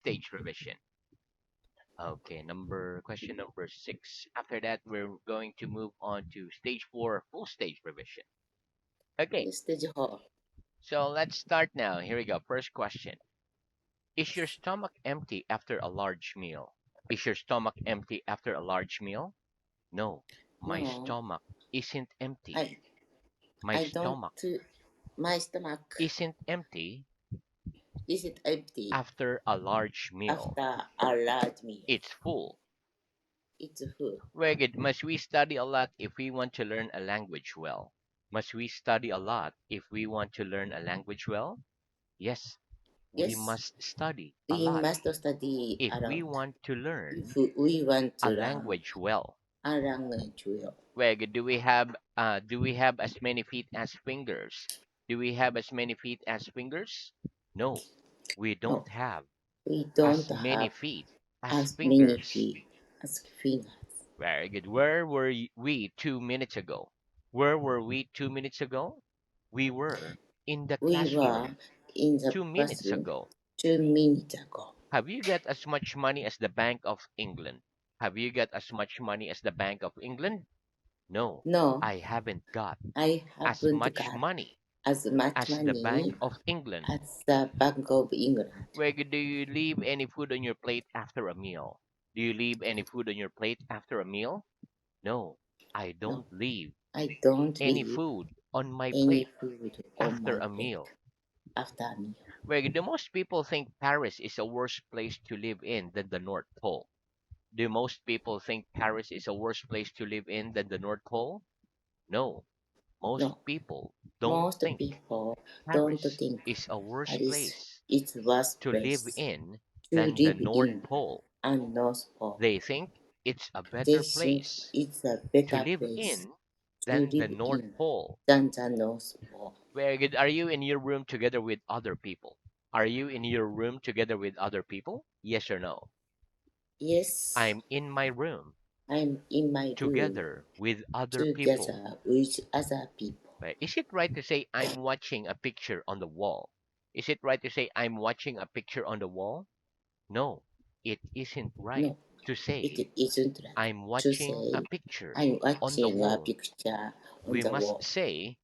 stage revision. Okay, question number 6. After that, we're going to move on to stage 4, full stage revision. Okay, Stage 4. so let's start now. Here we go. First question. Is your stomach empty after a large meal? Is your stomach empty after a large meal? No, my No, stomach isn't empty. I My I don't. stomach My stomach isn't empty isn't empty after a large meal. after a large meal. It's full. It's full. Very good. Must we study a lot if we want to learn a language well? Must we study a lot if we want to learn a language well? Yes, we Yes, must study a we lot must study if a we lot want to if learn we want a to learn language well. a language well. Very good. Do we have as many feet as fingers? Do we have as many feet as fingers? No, we No, don't have we don't as many have feet as as many fingers. feet as fingers. Very good. Where were we 2 minutes ago? Where were we 2 minutes ago? We were in the We classroom were in the 2 minutes classroom ago. 2 minutes ago. Have you got as much money as the Bank of England? Have you got as much money as the Bank of England? No, No, I haven't got I as haven't much got money as much as the money Bank of England. as the Bank of England. Where do you leave any food on your plate after a meal? Do you leave any food on your plate after a meal? No, I No, don't leave I don't any leave food on my any plate food on after my a plate meal. after a meal. Where do most people think Paris is a worse place to live in than the North Pole? Do most people think Paris is a worse place to live in than the North Pole? No, most No, people don't most think people don't Paris think is a worse Paris place is the worst to live place in to than the live North in Pole. and North Pole. They think it's a They better think place it's a to better live place in to than the live North in Pole. than the North Pole. Very good. Are you in your room together with other people? Are you in your room together with other people? Yes or no? Yes, I'm in my room I'm in my room together with other people. together with other people. Right? Is it right to say I'm watching a picture on the wall? Is it right to say I'm watching a picture on the wall? No, it isn't right No, to say it isn't right I'm to watching a say picture I'm on the watching a wall. picture on We the must wall. say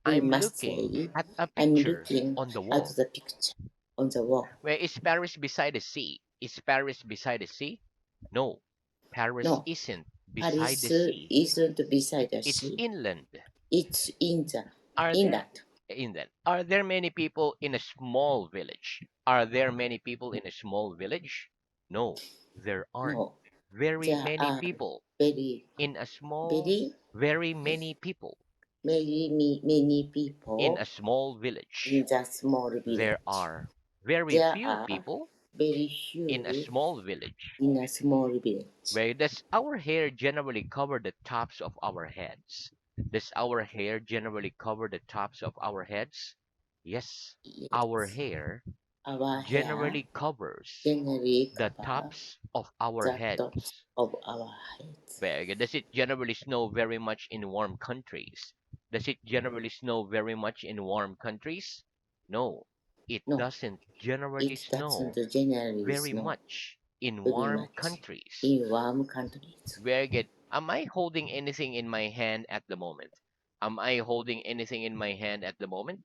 We I'm must looking say at a I'm picture looking on the at wall. the picture on the wall. Where is Paris beside the sea? Is Paris beside the sea? No, Paris No, isn't beside the Paris sea. isn't beside the It's sea. inland. It's in the Are there inland. inland? Are there many people in a small village? Are there many people in a small village? No, there aren't. No, Very there many are people very, in a small, very, very many people many in people a small in village. the small There village. are very There few are people very in a few small village. in a small village. Where does our hair generally cover the tops of our heads? Does our hair generally cover the tops of our heads? Yes, our Yes, hair our hair generally covers generally the cover tops of our the tops heads. of our heads. Very good. Does it generally snow very much in warm countries? Does it generally snow very much in warm countries? No, it No, doesn't generally it doesn't snow generally very snow much in very warm much countries. in warm countries. Very good. Am I holding anything in my hand at the moment? Am I holding anything in my hand at the moment?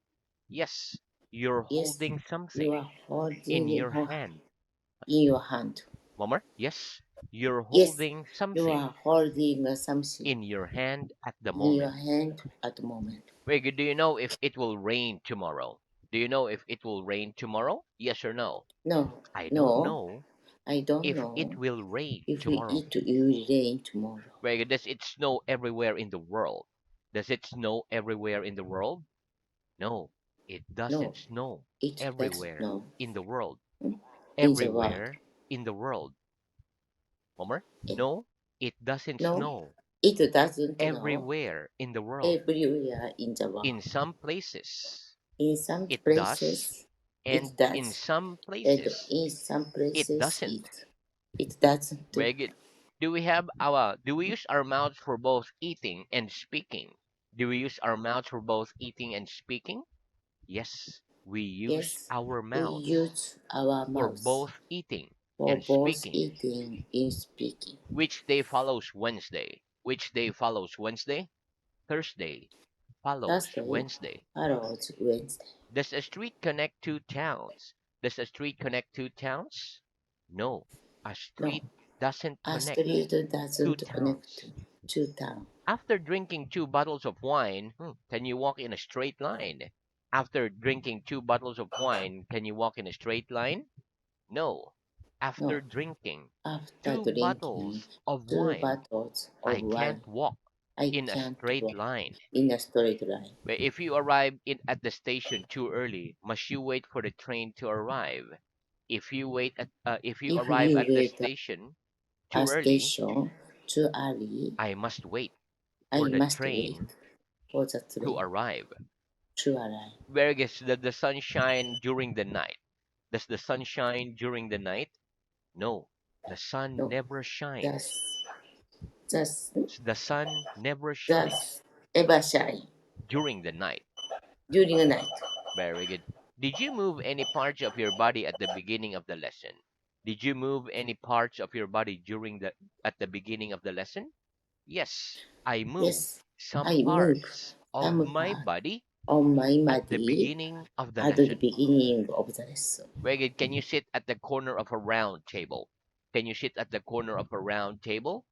Yes, you're Yes, holding you something are in holding your hand. in your hand. Mommer, yes, you're Yes, holding you something are holding something in your hand at the in your moment. hand at the moment. Very good. Do you know if it will rain tomorrow? Do you know if it will rain tomorrow? Yes or no? No, I don't no, know I don't if it know will rain if tomorrow. it will rain tomorrow. Very good. Does it snow everywhere in the world? Does it snow everywhere in the world? No, it No, doesn't snow it doesn't everywhere know in the world. in the world. Everywhere in the world. Homer? Eh, No, it doesn't No, snow it doesn't know everywhere in the world. everywhere in the In world. some places, In some it does, places it and in does, some and places, in some it places doesn't. it doesn't. Very good. Do we use our mouths for both eating and speaking? Do we use our mouths for both eating and speaking? Yes. We use Yes, our we mouths use our for mouths both eating for and both speaking. eating and speaking. Which day follows Wednesday? Which day follows Wednesday? Thursday follows Thursday Wednesday. follows Wednesday. Does a street connect two towns? Does a street connect two towns? No, a No, street doesn't a connect street two doesn't connect towns. to town. After drinking two bottles of wine, can you walk in a straight line? After drinking two bottles of wine, can you walk in a straight line? No. After No, drinking after two drinking bottles of two wine, bottles of I wine, can't walk I in a can't straight walk line. in a straight line. But if you arrive at the station too early, must you wait for the train to arrive? If you If arrive you at the wait station at too a early, station too early, I must wait for I the must wait train for the to train arrive. to arrive. Where gets the sun shine during the night? Does the sun shine during the night? No, the sun No, never shines. just, just, The sun never shines just ever shine during the night. during the night. Very good. Did you move any parts of your body at the beginning of the lesson? Did you move any parts of your body during the at the beginning of the lesson? Yes, I moved Yes, some I move parts of some my part body on my at the body beginning of the at the lesson. beginning of the lesson. Very good. Can you sit at the corner of a round table? Can you sit at the corner of a round table?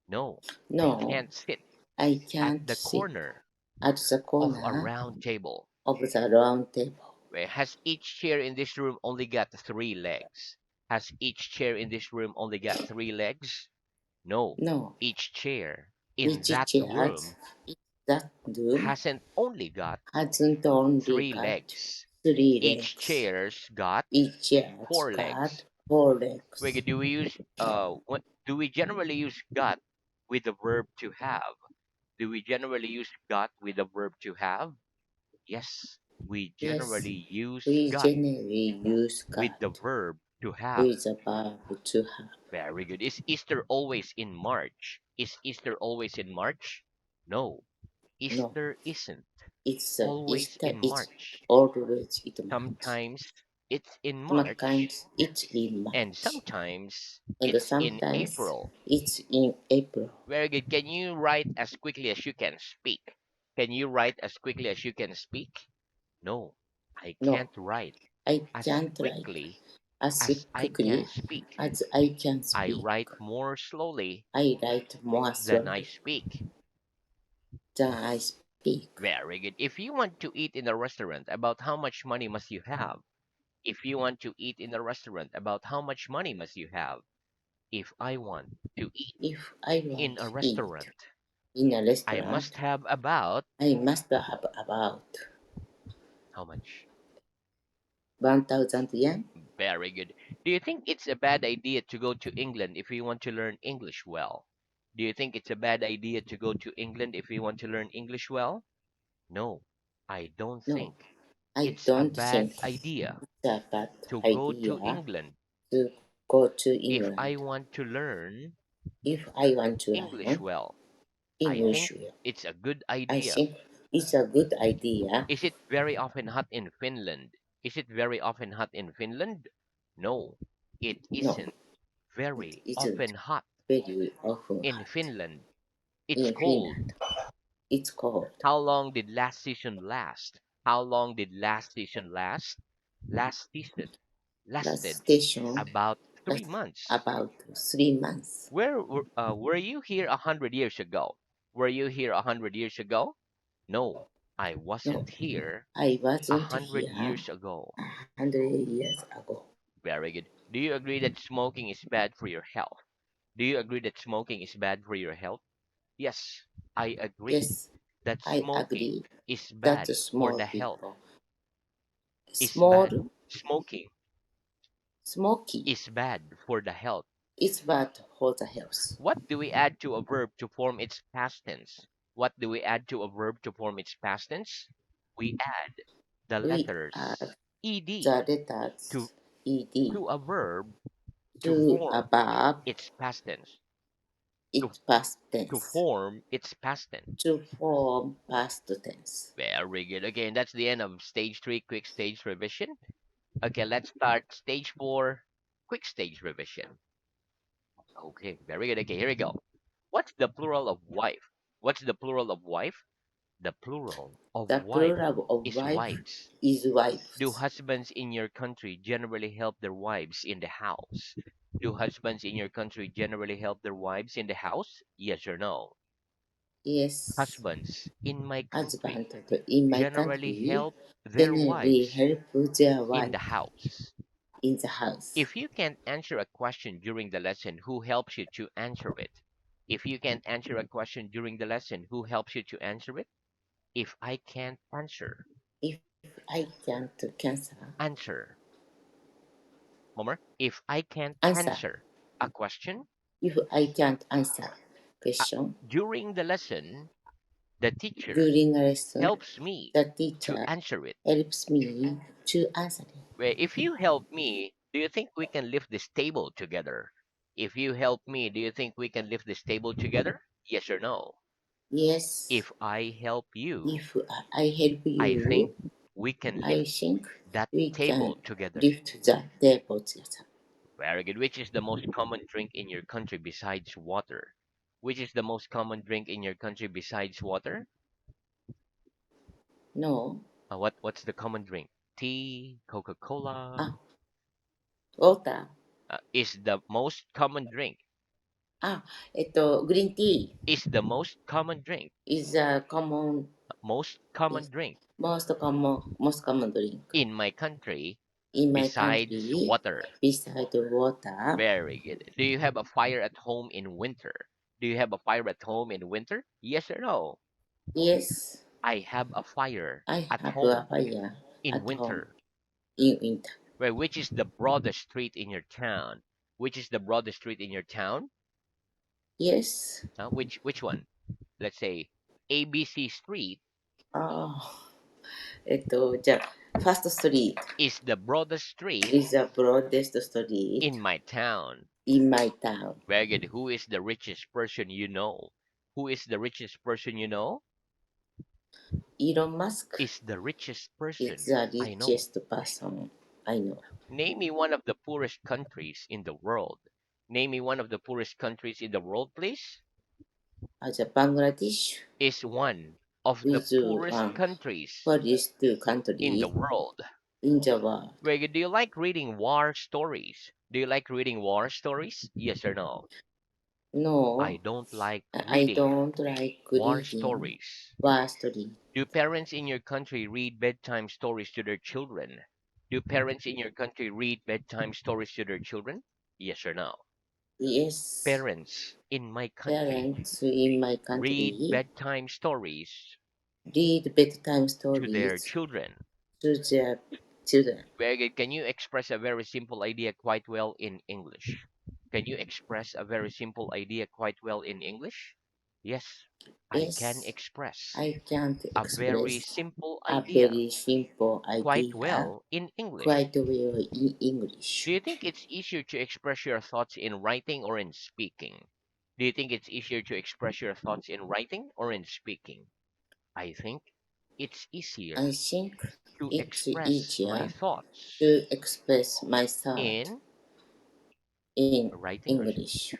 No, I No, can't sit I at can't the sit corner at the of a corner round table. of the round table. Has each chair in this room only got three legs? Has each chair in this room only got three legs? No. No, Each chair in each that chair room in that room hasn't only got hasn't only three got legs. three Each legs. chair's got Each chair's four got legs. four Wait, legs. do we generally use got with the verb to have? Do we generally use got with the verb to have? Yes, we Yes, generally use we got generally use with the got verb to have. with a verb to have. Very good. Is Easter always in March? Is Easter always in March? No, No, Easter isn't it's always Easter. in It's March. always in March. Sometimes it's in March, Sometimes it's in and March, sometimes and it's in sometimes April. it's in April. Very good. Can you write as quickly as you can speak? Can you write as quickly as you can speak? No, I No, can't write I as can't write quickly as as I can quickly speak. as I can I speak. write more slowly I write more than I slowly speak. than I speak. Very good. If you want to eat in a restaurant, about how much money must you have? If you want to eat in a restaurant, about how much money must you have? If I want to eat If I want in a to eat restaurant, in a I must restaurant, have about I must have about how much? 1,000 yen. Very good. Do you think it's a bad idea to go to England if you want to learn English well? Do you think it's a bad idea to go to England if you want to learn English well? No, I don't No, think I it's a don't bad think idea it's a bad to go to idea England to go to if England I want to learn if I want to English learn well. I English think well. it's a good I idea. think it's a good idea. Is it very often hot in Finland? Is it very often hot in Finland? No, it No, isn't it very isn't often hot very often in hot Finland. It's in cold. Finland. It's cold. How long did last season last? How long did last season last? Last season Last lasted station about three last months. about 3 months. Were you here 100 years ago? Were you here 100 years ago? No, I No, wasn't here I a wasn't hundred here years ago. 100 years ago. Very good. Do you agree that smoking is bad for your health? Do you agree that smoking is bad for your health? Yes, I agree Yes, that I smoking agree is that bad the for small the health. people, Is bad. small Smoking smoky is bad for the health. is bad for the health. What do we add to a verb to form its past tense? What do we add to a verb to form its past tense? We add the We add letters ed the to letters ed to a verb to to a form verb its past tense. To, it past to tense. form its past tense. To form past tense. Very good. Okay, and that's the end of stage three, quick stage revision. Okay, let's start stage four, quick stage revision. Okay, very good. Okay, here we go. What's the plural of wife? What's the plural of wife? The plural of The wife plural of is wife wives. is Do wives. husbands in your country generally help their wives in the house? Do husbands in your country generally help their wives in the house? Yes or no? Yes, Husbands in my country husband in my generally country help their generally wives help their in the wife house. in the house. If you can't answer a question during the lesson, who helps you to answer it? If you can't answer a question during the lesson, who helps you to answer it? If I can't answer, If I can't cancel, answer. More. If I can't answer. answer a question If I can't answer uh, question during the lesson, the teacher during a lesson, helps me the to teacher answer it. helps me to answer it. Where if you help me, do you think we can lift this table together? If you help me, do you think we can lift this table together? Yes or no? Yes, If I help you, if I help I think you, we can I lift think that we can table together. lift the table together. Very good. Which is the most common drink in your country besides water? Which is the most common drink in your country besides water? No, What's the common drink? Tea, Coca-Cola, ah, water. is the most common drink. グリーンティー Is the most common drink. is a common, Most common is drink most common drink in my country in my besides country water. beside the water. Very good. Do you have a fire at home in winter? Do you have a fire at home in winter? Yes or no? Yes, I have a fire I at have a home fire in at home winter. in winter. Where which is the broadest street in your town? Which is the broadest street in your town? Yes. Which one? Let's say ABC Street じゃあ、ファーストストリート is the broadest street is the broadest street in my town. in my town. Very good. Who is the richest person you know? Who is the richest person you know? Elon Musk Is the richest is person the I know. richest person I know. Name me one of the poorest countries in the world. Name me one of the poorest countries in the world, please. The Bangladesh Is one of the is poorest one countries poorest in the country world. in the world. Very good. Do you like reading war stories? Do you like reading war stories? Yes or no? I No, don't like I reading don't like war reading stories. war story. Do parents in your country read bedtime stories to their children? Do parents in your country read bedtime stories to their children? Yes or no? Yes, Parents in my country parents in my read country bedtime stories read bedtime to their stories children. to their children. Very good. Can you express a very simple idea quite well in English? Can you express a very simple idea quite well in English? Yes, I can Yes, express I can't a very express simple a idea very simple quite idea well in English. quite well in Do English. you think it's easier to express your thoughts in writing or in speaking? Do you think it's easier to express your thoughts in writing or in speaking? I think it's I easier think to it's express my easier thoughts to express my thought in in writing or English.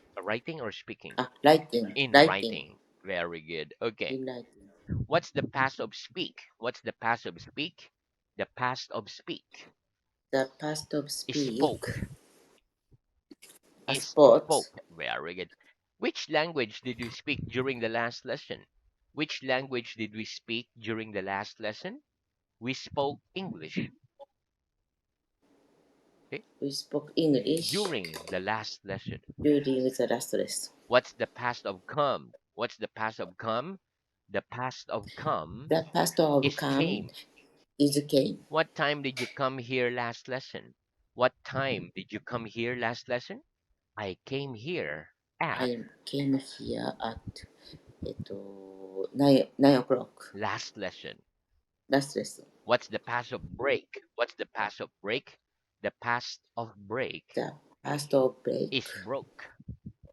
speaking. In Writing, writing. Very good. Okay. in writing. What's the past of speak? What's the past of speak? The past of speak The past of is speak, spoke. a Is sport. spoke. Very good. Which language did we speak during the last lesson? Which language did we speak during the last lesson? We spoke English. Okay. We spoke English During the last lesson. during the last lesson. What's the past of come? What's the past of come? The past of come The past of is come came. is came. What time did you come here last lesson? What time did you come here last lesson? I came here at I came here at 9 o'clock. last lesson. Last lesson. What's the past of break? What's the past of break? The past of break The past of break is broke.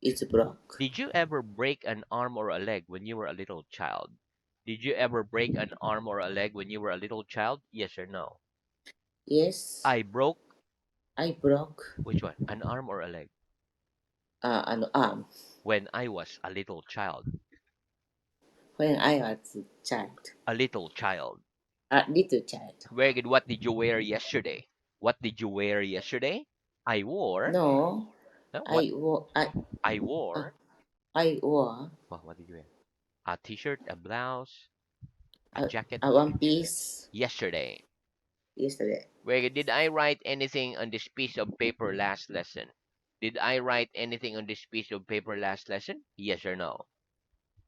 is broke. Did you ever break an arm or a leg when you were a little child? Did you ever break an arm or a leg when you were a little child? Yes or no? Yes, I broke I broke which one? An arm or a leg? an arm When I was a little child. when I was a child, A little child. a little child. Very good. What did you wear yesterday? What did you wear yesterday? I wore. No, What I wore I uh, wore. I wore Well, what did you wear? A t-shirt, a blouse, a jacket a one piece yesterday. yesterday. Very good. Did I write anything on this piece of paper last lesson? Did I write anything on this piece of paper last lesson? Yes or no?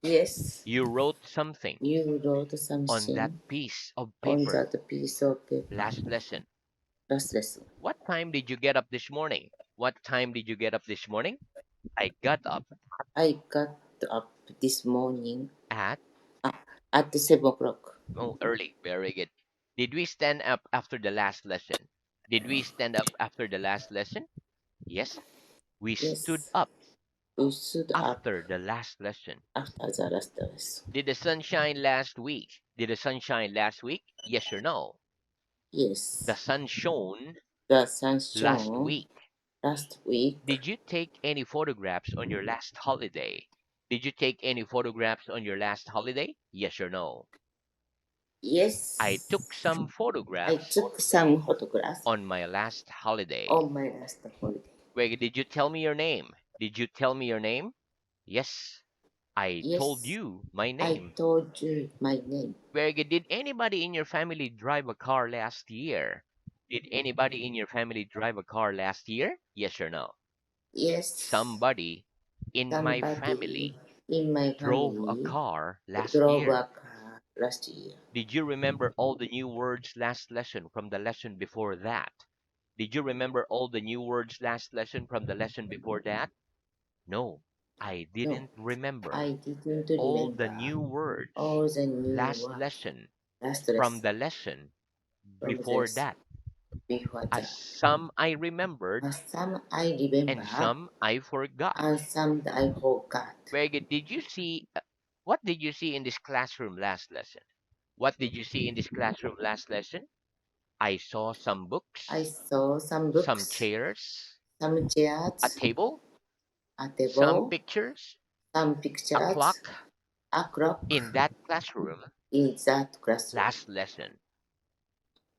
Yes, You wrote something you wrote on that something piece of on paper that piece of paper. last lesson. Last lesson. What time did you get up this morning? What time did you get up this morning? I got up I got up this morning at uh, at 7 o'clock. early. Very good. Did we stand up after the last lesson? Did we stand up after the last lesson? Yes, we stood Yes, up we stood up after the last lesson. after the last lesson. Did the sun shine last week? Did the sun shine last week? Yes or no? The Yes, sun shone the sun last shone week. last week. Did you take any photographs on your last holiday? Did you take any photographs on your last holiday? Yes or no? I Yes, took some I photographs took some photographs on my last holiday. on my last holiday. Wait, did you tell me your name? Did you tell me your name? Yes, I told Yes, you my I name. told you my name. Very good. Did anybody in your family drive a car last year? Did anybody in your family drive a car last year? Yes or no? Yes, Somebody in my somebody family in my drove a family car last drove a year. car last year. Did you remember all the new words last lesson from the lesson before that? Did you remember all the new words last lesson from the lesson before that? No, I No, didn't remember I didn't all the remember new words all the new last words lesson last from lesson the lesson from the before lesson that. before As that. some I remembered Some I and remember some I forgot. and some I forgot. Very good. What did you see in this classroom last lesson? What did you see in this classroom last lesson? I saw some I books, saw some some books, chairs, some a chairs, table, a some table, pictures, some a pictures, clock a in clock that classroom in that classroom. last lesson.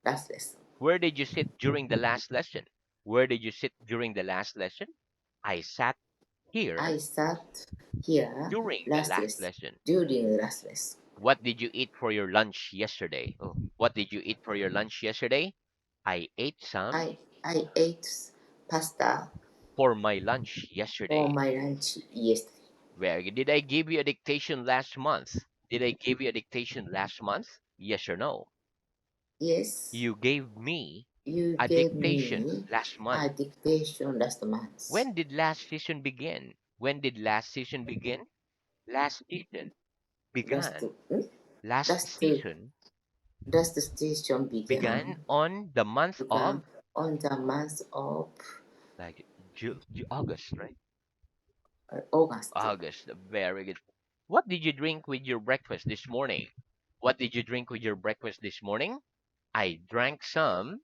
Last lesson. Where did you sit during the last lesson? Where did you sit during the last lesson? I sat I here sat here during the last last lesson lesson. during the last lesson. What did you eat for your lunch yesterday? Oh, what did you eat for your lunch yesterday? I ate some I ate pasta for my lunch for yesterday. my lunch yesterday. Where did I give you a dictation last month? Did I give you a dictation last month? Yes or no? Yes, You gave me you a gave dictation me last month. a dictation last month. When did last season begin? When did last season begin? Last season Last, began. hmm? Last last, season last station began began on the month of on the month of like August, right? August. August. Very good. What did you drink with your breakfast this morning? What did you drink with your breakfast this morning? I drank some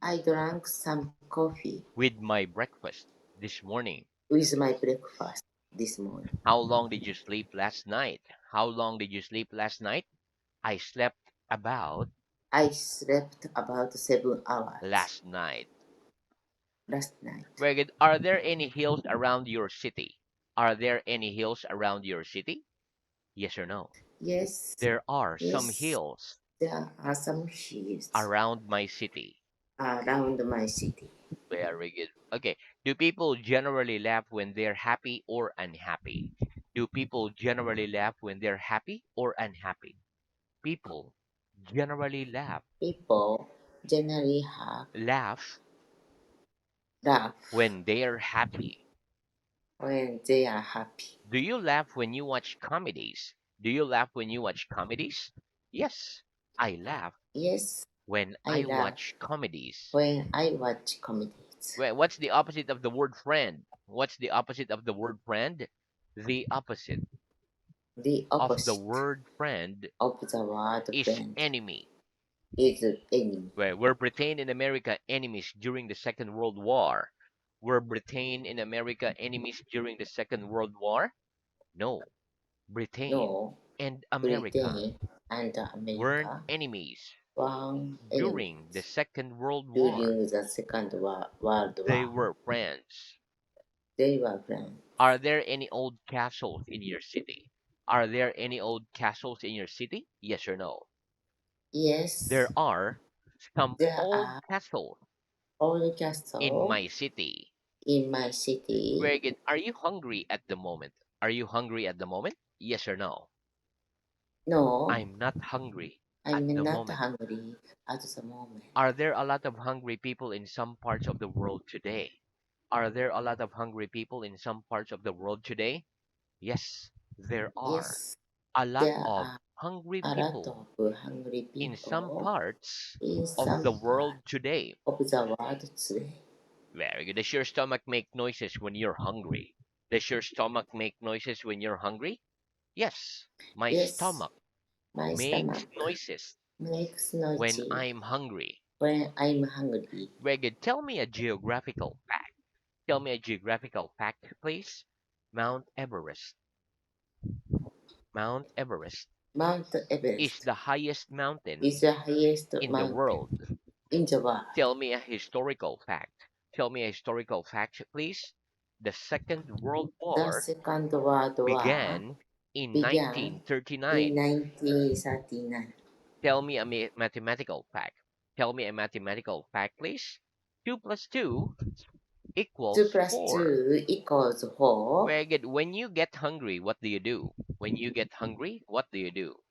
I drank some coffee with my breakfast this morning. with my breakfast this morning. How long did you sleep last night? How long did you sleep last night? I slept about I slept about 7 hours last night. last night. Very good. Are there any hills around your city? Are there any hills around your city? Yes or no? Yes, There are some yes, hills there are some hills around my city. around my city. Very good. Okay. Do people generally laugh when they're happy or unhappy? Do people generally laugh when they're happy or unhappy? People generally People generally have laugh laugh when they're happy. when they are happy. Do you laugh when you watch comedies? Do you laugh when you watch comedies? Yes, I laugh Yes, when I I laugh watch comedies. when I watch comedies. Wait, what's the opposite of the word friend? What's the opposite of the word friend? The opposite The of the opposite word friend of the word is friend enemy. is enemy. Where were Britain and America enemies during the Second World War? Were Britain and America enemies during the Second World War? No. Britain No, and America Britain and weren't America enemies were during the enemies Second World War. during the Second World They War. were friends. They were friends. Are there any old castles in your city? Are there any old castles in your city? Yes or no? There Yes, are some there old are castles old in castles my city. in my city. Very good. Are you hungry at the moment? Are you hungry at the moment? Yes or no? No, I'm not hungry at I'm the not moment. hungry at the moment. Are there a lot of hungry people in some parts of the world today? Are there a lot of hungry people in some parts of the world today? Yes, there are Yes, a lot there of are hungry a lot people of hungry in some people parts in of some the part world today. of the world today. Very good. Does your stomach make noises when you're hungry? Does your stomach make noises when you're hungry? Yes, my Yes, stomach my makes stomach noises makes when noisy I'm hungry. when I'm hungry. Very good. Tell me a geographical fact. Tell me a geographical fact, please. Mount Everest. Mount Everest Mount is Everest the highest mountain is the highest in the mountain world. in the world. Tell me a historical fact. Tell me a historical fact, please. The Second World The War Second World War began in began in 1939. 1939. Tell me a mathematical fact. Tell me a mathematical fact, please. 2 plus 2 2 equals plus 4. 2 equals 4. Very good. When you get hungry, what do you do? When you get hungry, what do you do?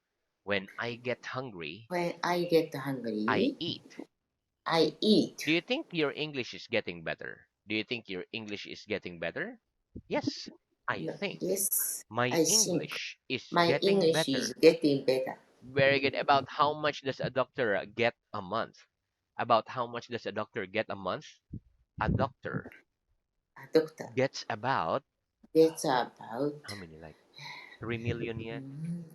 When I get hungry, When I get I hungry, eat. I eat. Do you think your English is getting better? Do you think your English is getting better? Yes, I think Yes, my I think English is my getting English is better. getting better. Very good. About how much does a doctor get a month? About how much does a doctor get a month? A doctor A doctor gets about gets about how many, like 3 million yen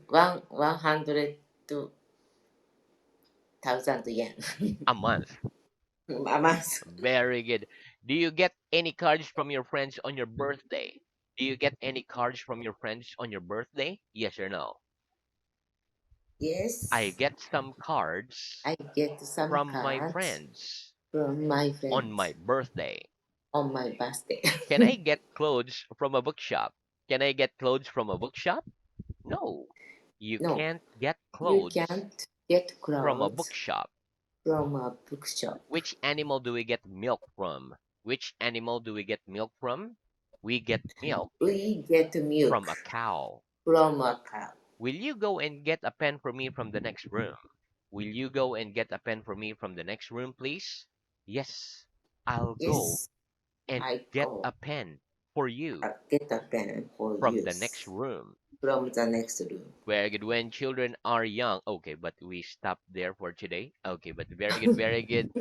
100,000 yen a month. a month. Very good. Do you get any cards from your friends on your birthday? Do you get any cards from your friends on your birthday? Yes or no? I Yes, get some cards I get some from my cards friends from my on my friends birthday. on my birthday. Can I get clothes from a bookshop? Can I get clothes from a bookshop? No. You No, can't get you clothes can't get from a clothes bookshop. from a bookshop. Which animal do we get milk from? Which animal do we get milk from? We get milk We get from milk a cow. from a cow. Will you go and get a pen for me from the next room? Will you go and get a pen for me from the next room, please? Yes, I'll go Yes, and I get go a pen for you get a pen for from the next use room. from the next room. Very good. When children are young. Okay, but we stop there for today. Okay, but very good, very good.